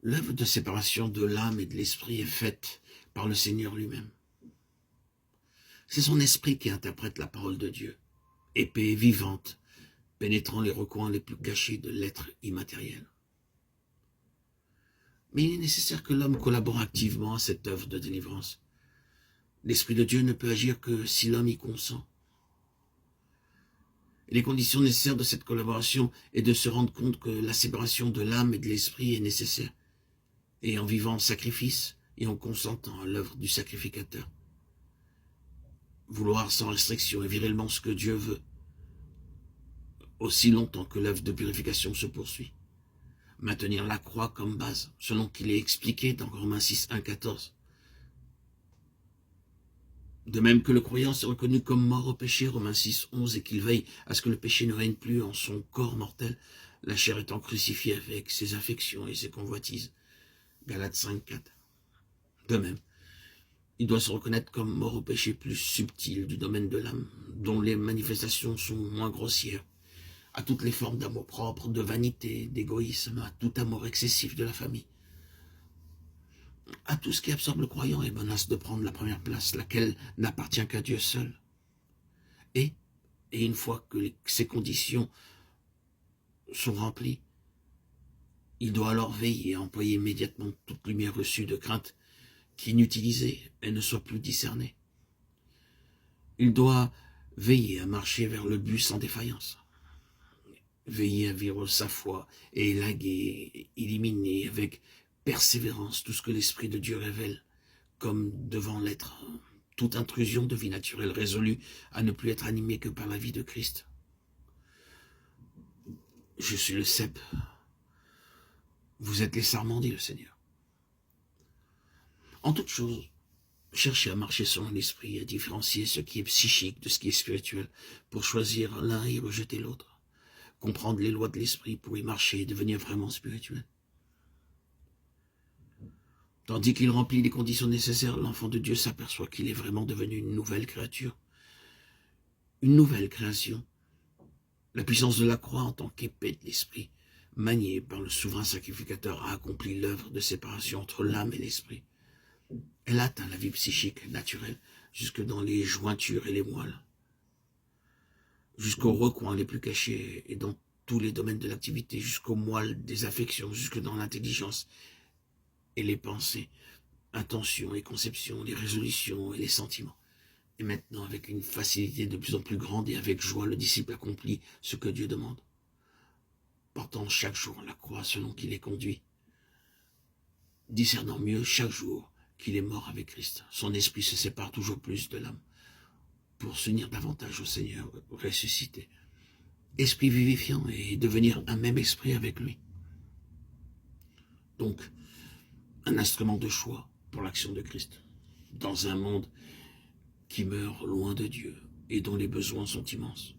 L'œuvre de séparation de l'âme et de l'esprit est faite par le Seigneur lui-même. C'est son esprit qui interprète la parole de Dieu, épée vivante, pénétrant les recoins les plus cachés de l'être immatériel. Mais il est nécessaire que l'homme collabore activement à cette œuvre de délivrance. L'Esprit de Dieu ne peut agir que si l'homme y consent. Et les conditions nécessaires de cette collaboration est de se rendre compte que la séparation de l'âme et de l'esprit est nécessaire, et en vivant en sacrifice et en consentant à l'œuvre du sacrificateur. Vouloir sans restriction est virilement ce que Dieu veut, aussi longtemps que l'œuvre de purification se poursuit. Maintenir la croix comme base, selon qu'il est expliqué dans Romains 6, 1, 14. De même que le croyant s'est reconnu comme mort au péché, Romains 6, 11, et qu'il veille à ce que le péché ne règne plus en son corps mortel, la chair étant crucifiée avec ses affections et ses convoitises, Galates 5, 4. De même, il doit se reconnaître comme mort au péché plus subtil du domaine de l'âme, dont les manifestations sont moins grossières, à toutes les formes d'amour-propre, de vanité, d'égoïsme, à tout amour excessif de la famille, à tout ce qui absorbe le croyant et menace de prendre la première place, laquelle n'appartient qu'à Dieu seul. Et une fois que ces conditions sont remplies, il doit alors veiller à employer immédiatement toute lumière reçue de crainte qu'inutilisée, elle ne soit plus discernée. Il doit veiller à marcher vers le but sans défaillance. Veiller à vivre sa foi et élaguer, éliminer avec persévérance tout ce que l'Esprit de Dieu révèle, comme devant l'être toute intrusion de vie naturelle résolue à ne plus être animée que par la vie de Christ. Je suis le cep. Vous êtes les sarments, dit le Seigneur. En toute chose, cherchez à marcher selon l'esprit, à différencier ce qui est psychique de ce qui est spirituel, pour choisir l'un et rejeter l'autre. Comprendre les lois de l'esprit pour y marcher et devenir vraiment spirituel. Tandis qu'il remplit les conditions nécessaires, l'enfant de Dieu s'aperçoit qu'il est vraiment devenu une nouvelle créature, une nouvelle création. La puissance de la croix en tant qu'épée de l'esprit, maniée par le souverain sacrificateur, a accompli l'œuvre de séparation entre l'âme et l'esprit. Elle atteint la vie psychique naturelle, jusque dans les jointures et les moelles, jusqu'aux recoins les plus cachés et dans tous les domaines de l'activité, jusqu'aux moelles des affections, jusque dans l'intelligence et les pensées, intentions et conceptions, les résolutions et les sentiments. Et maintenant, avec une facilité de plus en plus grande et avec joie, le disciple accomplit ce que Dieu demande, portant chaque jour la croix selon qu'il est conduit, discernant mieux chaque jour qu'il est mort avec Christ. Son esprit se sépare toujours plus de l'âme pour s'unir davantage au Seigneur ressuscité. Esprit vivifiant et devenir un même esprit avec lui. Donc, un instrument de choix pour l'action de Christ, dans un monde qui meurt loin de Dieu et dont les besoins sont immenses.